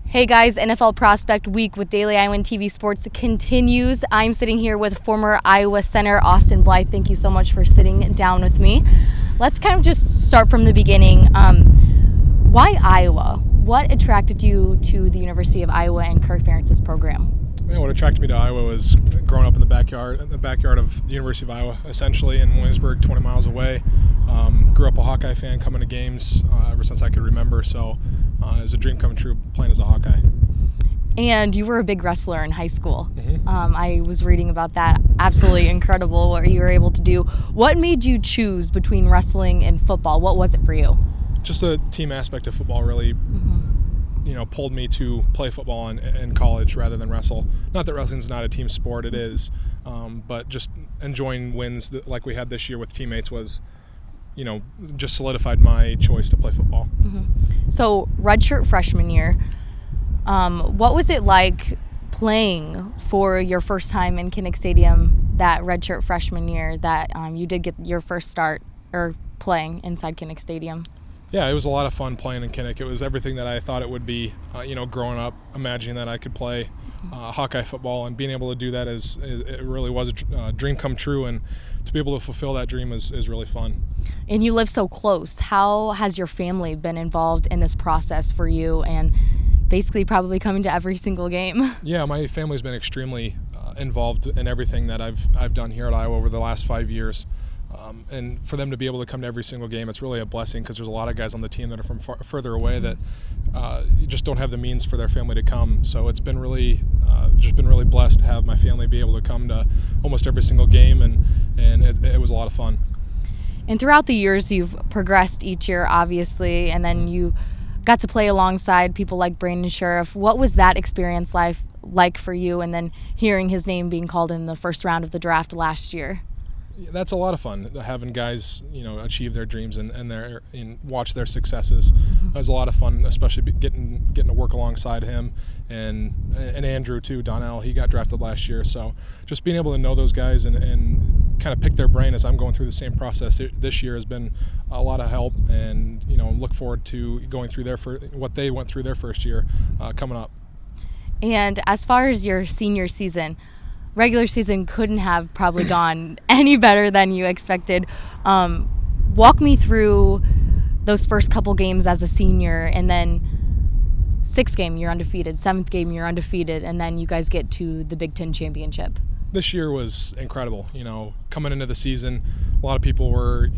Hey guys, NFL Prospect Week with Daily Iowan TV Sports continues. I'm sitting here with former Iowa center Austin Blythe. Thank you so much for sitting down with me. Let's kind of just start from the beginning. Why Iowa? What attracted you to the University of Iowa and Kirk Ferentz's program? Yeah, what attracted me to Iowa was growing up in the backyard of the University of Iowa, essentially in Williamsburg, 20 miles away. Grew up a Hawkeye fan, coming to games ever since I could remember. So it was a dream come true playing as a Hawkeye. And you were a big wrestler in high school. Mm-hmm. I was reading about that. Absolutely incredible what you were able to do. What made you choose between wrestling and football? What was it for you? Just the team aspect of football really pulled me to play football in college rather than wrestle. Not that wrestling's not a team sport, it is, but just enjoying wins like we had this year with teammates was, just solidified my choice to play football. Mm-hmm. So redshirt freshman year, what was it like playing for your first time in Kinnick Stadium that redshirt freshman year that you did get your first start or playing inside Kinnick Stadium? Yeah, it was a lot of fun playing in Kinnick. It was everything that I thought it would be, growing up, imagining that I could play Hawkeye football, and being able to do that it really was a dream come true, and to be able to fulfill that dream is really fun. And you live so close. How has your family been involved in this process for you and basically probably coming to every single game? Yeah, my family's been extremely involved in everything that I've done here at Iowa over the last 5 years. And for them to be able to come to every single game, it's really a blessing, because there's a lot of guys on the team that are from further away that just don't have the means for their family to come. So it's been really, really blessed to have my family be able to come to almost every single game, and it was a lot of fun. And throughout the years, you've progressed each year, obviously, and then you got to play alongside people like Brandon Sheriff. What was that experience like for you, and then hearing his name being called in the first round of the draft last year? That's a lot of fun, having guys, achieve their dreams and watch their successes. It was a lot of fun, especially getting to work alongside him and Andrew too. Donnell, he got drafted last year, so just being able to know those guys and kind of pick their brain as I'm going through the same process this year has been a lot of help, and look forward to going through what they went through their first year coming up. And as far as your senior season, regular season couldn't have probably gone any better than you expected. Walk me through those first couple games as a senior, and then 6th game you're undefeated, 7th game you're undefeated, and then you guys get to the Big Ten championship. This year was incredible. Coming into the season, a lot of people were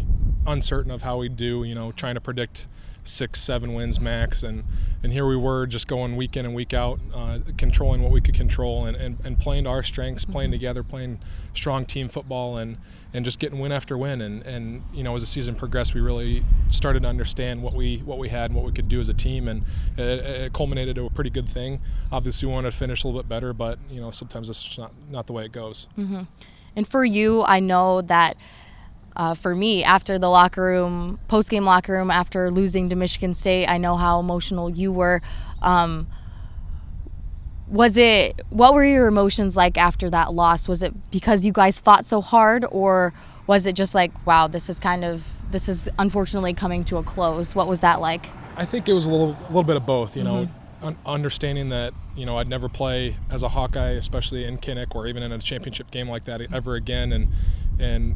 uncertain of how we'd do, trying to predict 6-7 wins max, and here we were just going week in and week out, controlling what we could control and playing to our strengths, playing together, playing strong team football, and just getting win after win, and as the season progressed, we really started to understand what we had and what we could do as a team, and it culminated to a pretty good thing. Obviously we wanted to finish a little bit better, but sometimes that's just not the way it goes. Mm-hmm. And for you, I know that for me, after the post-game locker room, after losing to Michigan State, I know how emotional you were. What were your emotions like after that loss? Was it because you guys fought so hard, or was it just like, wow, this is unfortunately coming to a close? What was that like? I think it was a little bit of both, understanding that, I'd never play as a Hawkeye, especially in Kinnick or even in a championship game like that ever again, and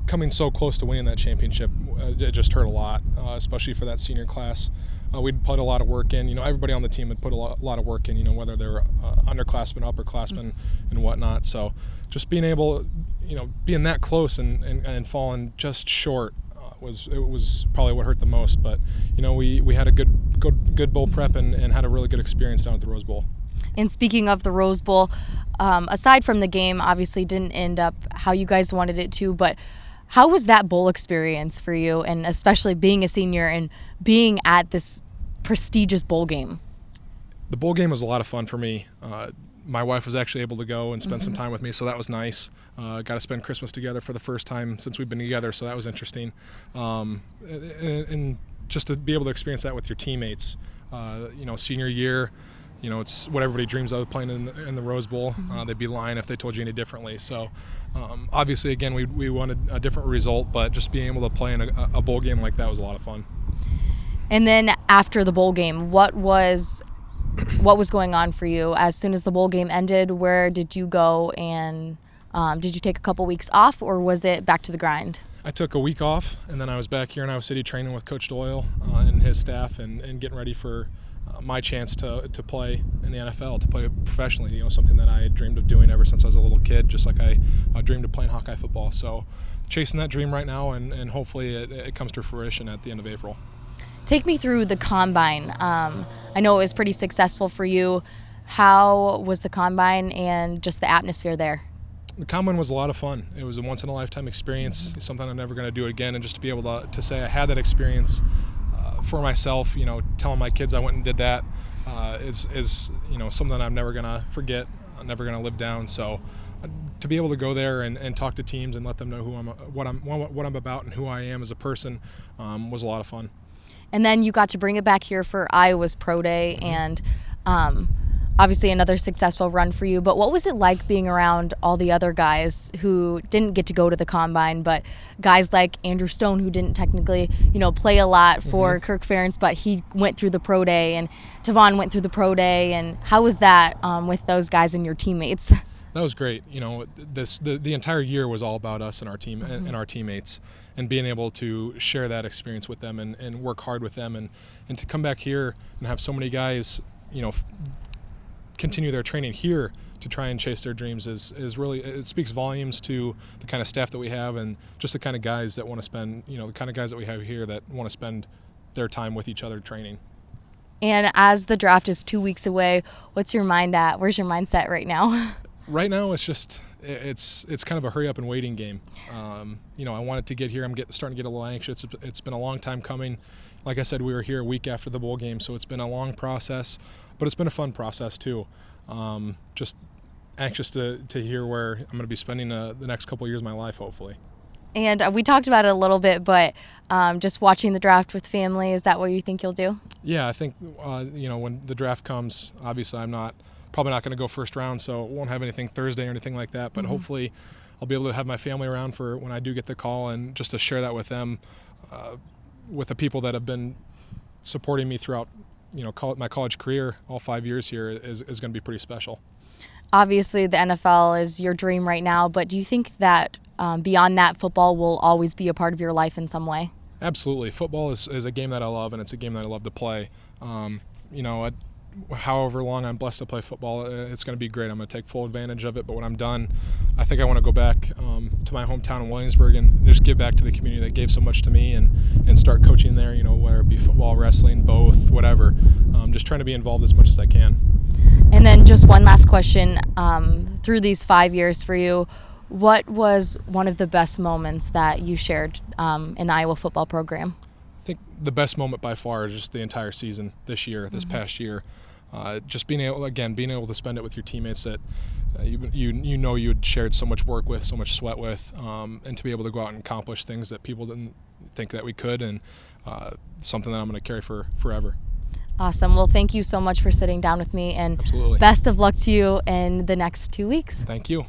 coming so close to winning that championship, it just hurt a lot, especially for that senior class. We'd put a lot of work in. Everybody on the team had put a lot of work in, whether they were underclassmen, upperclassmen, and whatnot. So just being able, being that close and falling just short was probably what hurt the most. But, we had a good bowl prep and had a really good experience down at the Rose Bowl. And speaking of the Rose Bowl, aside from the game, obviously didn't end up how you guys wanted it to, but how was that bowl experience for you, and especially being a senior and being at this prestigious bowl game? The bowl game was a lot of fun for me. My wife was actually able to go and spend some time with me, so that was nice. Got to spend Christmas together for the first time since we've been together, so that was interesting. And just to be able to experience that with your teammates, senior year, it's what everybody dreams of, playing in the Rose Bowl. They'd be lying if they told you any differently. So obviously, again, we wanted a different result, but just being able to play in a bowl game like that was a lot of fun. And then after the bowl game, what was what was going on for you as soon as the bowl game ended? Where did you go, and did you take a couple weeks off, or was it back to the grind? I took a week off, and then I was back here in Iowa City training with Coach Doyle and his staff, and getting ready for my chance to play in the NFL, to play professionally. Something that I had dreamed of doing ever since I was a little kid, just like I dreamed of playing Hawkeye football. So chasing that dream right now, and hopefully it comes to fruition at the end of April. Take me through the combine. I know it was pretty successful for you. How was the combine and just the atmosphere there? The combine was a lot of fun. It was a once-in-a-lifetime experience, something I'm never going to do again, and just to be able to say I had that experience for myself, telling my kids I went and did that is something I'm never going to forget, I'm never going to live down. So to be able to go there and talk to teams and let them know what I'm about and who I am as a person was a lot of fun. And then you got to bring it back here for Iowa's Pro Day, and obviously another successful run for you. But what was it like being around all the other guys who didn't get to go to the combine, but guys like Andrew Stone, who didn't technically, play a lot for Kirk Ferentz, but he went through the Pro Day, and Tavon went through the Pro Day. And how was that with those guys and your teammates? That was great. The entire year was all about us and our team and our teammates, and being able to share that experience with them and work hard with them, and to come back here and have so many guys, continue their training here to try and chase their dreams is really, it speaks volumes to the kind of staff that we have, and just the kind of guys that want to spend, the kind of guys that we have here that want to spend their time with each other training. And as the draft is 2 weeks away, what's your mind at? Where's your mindset right now? Right now, it's kind of a hurry up and waiting game. I wanted to get here. I'm starting to get a little anxious. It's been a long time coming. Like I said, we were here a week after the bowl game, so it's been a long process, but it's been a fun process too. Just anxious to hear where I'm going to be spending the next couple of years of my life, hopefully. And we talked about it a little bit, but just watching the draft with family, is that what you think you'll do? Yeah, I think when the draft comes, obviously I'm probably not going to go first round, so won't have anything Thursday or anything like that, but hopefully I'll be able to have my family around for when I do get the call, and just to share that with them, with the people that have been supporting me throughout my college career, all 5 years here, is going to be pretty special. Obviously the NFL is your dream right now, but do you think that beyond that, football will always be a part of your life in some way? Absolutely. Football is a game that I love, and it's a game that I love to play. However long I'm blessed to play football, it's going to be great. I'm going to take full advantage of it, but when I'm done, I think I want to go back to my hometown in Williamsburg and just give back to the community that gave so much to me, and start coaching there, whether it be football, wrestling, both, whatever. Just trying to be involved as much as I can. And then just one last question. Through these 5 years for you, what was one of the best moments that you shared in the Iowa football program? I think the best moment by far is just the entire season this past year. Just being able to spend it with your teammates that you had shared so much work with, so much sweat with, and to be able to go out and accomplish things that people didn't think that we could, and something that I'm going to carry for forever. Awesome. Well, thank you so much for sitting down with me, and Absolutely. Best of luck to you in the next 2 weeks. Thank you.